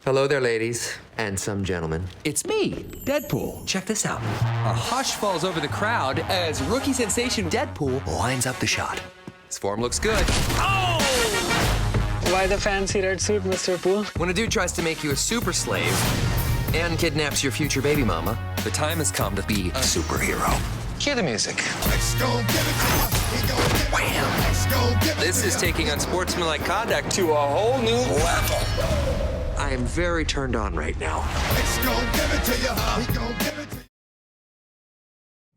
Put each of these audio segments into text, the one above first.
Hello there, ladies and some gentlemen. It's me, Deadpool. Check this out. A hush falls over the crowd as rookie sensation Deadpool lines up the shot. His form looks good. Oh! Why the fancy red suit, Mr. Poole? When a dude tries to make you a super slave and kidnaps your future baby mama, the time has come to be a superhero. Cue the music. Wham! This is taking unsportsmanlike conduct to a whole new level. I am very turned on right now.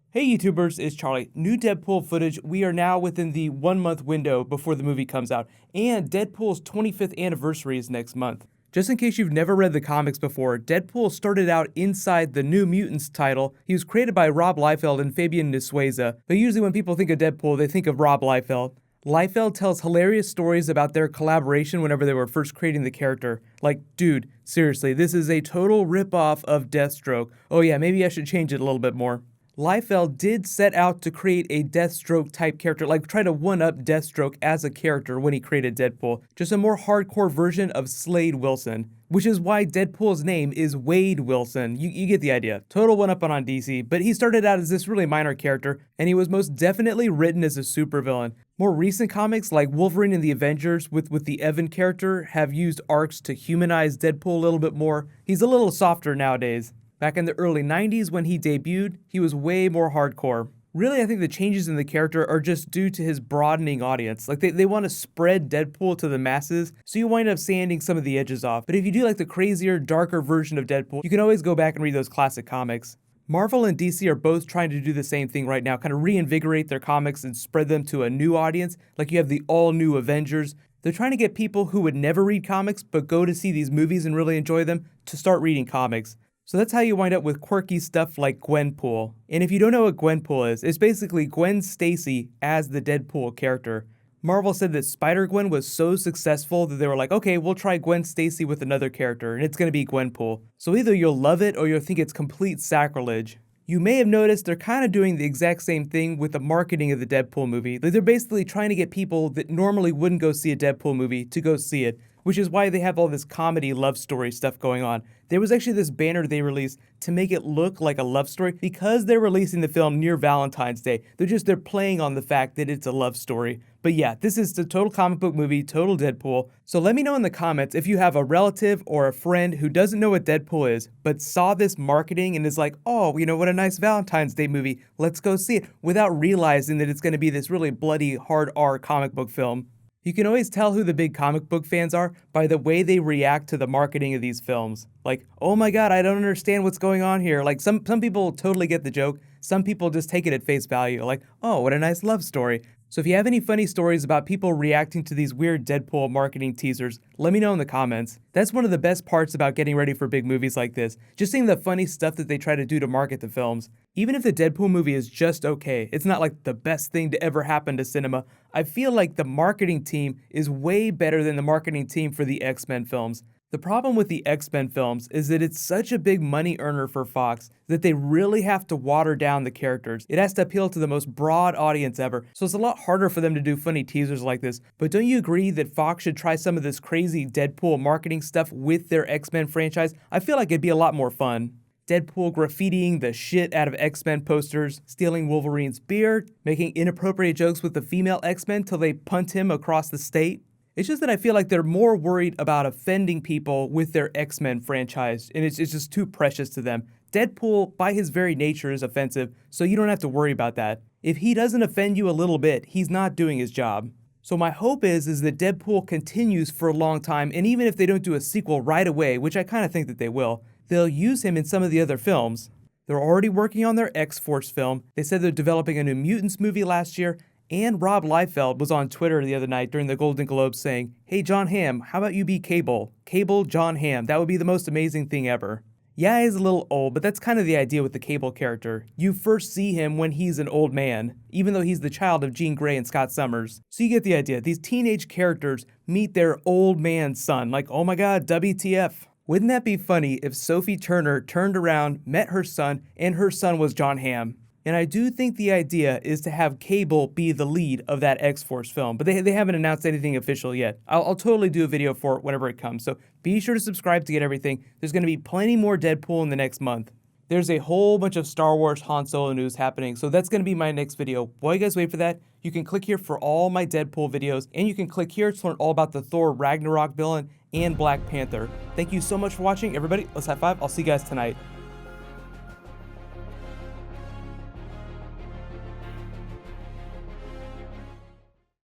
Hey YouTubers, it's Charlie. New Deadpool footage. We are now within the 1 month window before the movie comes out, and Deadpool's 25th anniversary is next month. Just in case you've never read the comics before, Deadpool started out inside the New Mutants title. He was created by Rob Liefeld and Fabian Nicieza, but usually when people think of Deadpool, they think of Rob Liefeld. Liefeld tells hilarious stories about their collaboration whenever they were first creating the character. Like, dude, seriously, this is a total ripoff of Deathstroke. Oh yeah, maybe I should change it a little bit more. Liefeld did set out to create a Deathstroke type character, like try to one-up Deathstroke as a character when he created Deadpool. Just a more hardcore version of Slade Wilson, which is why Deadpool's name is Wade Wilson. You get the idea. Total one-up on DC, but he started out as this really minor character, and he was most definitely written as a supervillain. More recent comics like Wolverine and the Avengers with the Evan character have used arcs to humanize Deadpool a little bit more. He's a little softer nowadays. Back in the early 90s when he debuted, he was way more hardcore. Really, I think the changes in the character are just due to his broadening audience. Like, they want to spread Deadpool to the masses, so you wind up sanding some of the edges off. But if you do like the crazier, darker version of Deadpool, you can always go back and read those classic comics. Marvel and DC are both trying to do the same thing right now, kind of reinvigorate their comics and spread them to a new audience. Like, you have the all-new Avengers. They're trying to get people who would never read comics but go to see these movies and really enjoy them to start reading comics. So that's how you wind up with quirky stuff like Gwenpool. And if you don't know what Gwenpool is, it's basically Gwen Stacy as the Deadpool character. Marvel said that Spider-Gwen was so successful that they were like, okay, we'll try Gwen Stacy with another character, and it's gonna be Gwenpool. So either you'll love it or you'll think it's complete sacrilege. You may have noticed they're kind of doing the exact same thing with the marketing of the Deadpool movie. They're basically trying to get people that normally wouldn't go see a Deadpool movie to go see it, which is why they have all this comedy love story stuff going on. There was actually this banner they released to make it look like a love story because they're releasing the film near Valentine's Day. They're playing on the fact that it's a love story. But yeah, this is the total comic book movie, total Deadpool. So let me know in the comments if you have a relative or a friend who doesn't know what Deadpool is, but saw this marketing and is like, oh, you know, what a nice Valentine's Day movie. Let's go see it, without realizing that it's going to be this really bloody, hard R comic book film. You can always tell who the big comic book fans are by the way they react to the marketing of these films. Like, oh my god, I don't understand what's going on here. Like, some people totally get the joke. Some people just take it at face value. Like, oh, what a nice love story. So if you have any funny stories about people reacting to these weird Deadpool marketing teasers, let me know in the comments. That's one of the best parts about getting ready for big movies like this. Just seeing the funny stuff that they try to do to market the films. Even if the Deadpool movie is just okay, it's not like the best thing to ever happen to cinema, I feel like the marketing team is way better than the marketing team for the X-Men films. The problem with the X-Men films is that it's such a big money earner for Fox that they really have to water down the characters. It has to appeal to the most broad audience ever, so it's a lot harder for them to do funny teasers like this. But don't you agree that Fox should try some of this crazy Deadpool marketing stuff with their X-Men franchise? I feel like it'd be a lot more fun. Deadpool graffitiing the shit out of X-Men posters, stealing Wolverine's beard, making inappropriate jokes with the female X-Men till they punt him across the state. It's just that I feel like they're more worried about offending people with their X-Men franchise, and it's just too precious to them. Deadpool, by his very nature, is offensive, so you don't have to worry about that. If he doesn't offend you a little bit, he's not doing his job. So my hope is that Deadpool continues for a long time, and even if they don't do a sequel right away, which I kind of think that they will, they'll use him in some of the other films. They're already working on their X-Force film. They said they're developing a new Mutants movie last year, and Rob Liefeld was on Twitter the other night during the Golden Globes saying, hey John Hamm, how about you be Cable? Cable John Hamm, that would be the most amazing thing ever. Yeah, he's a little old, but that's kind of the idea with the Cable character. You first see him when he's an old man, even though he's the child of Jean Grey and Scott Summers. So you get the idea. These teenage characters meet their old man son, like, oh my god, WTF. Wouldn't that be funny if Sophie Turner turned around, met her son, and her son was John Hamm? And I do think the idea is to have Cable be the lead of that X-Force film, but they haven't announced anything official yet. I'll totally do a video for it whenever it comes, so be sure to subscribe to get everything. There's going to be plenty more Deadpool in the next month. There's a whole bunch of Star Wars Han Solo news happening, so that's going to be my next video. While you guys wait for that, you can click here for all my Deadpool videos, and you can click here to learn all about the Thor Ragnarok villain and Black Panther. Thank you so much for watching, everybody. Let's high five. I'll see you guys tonight.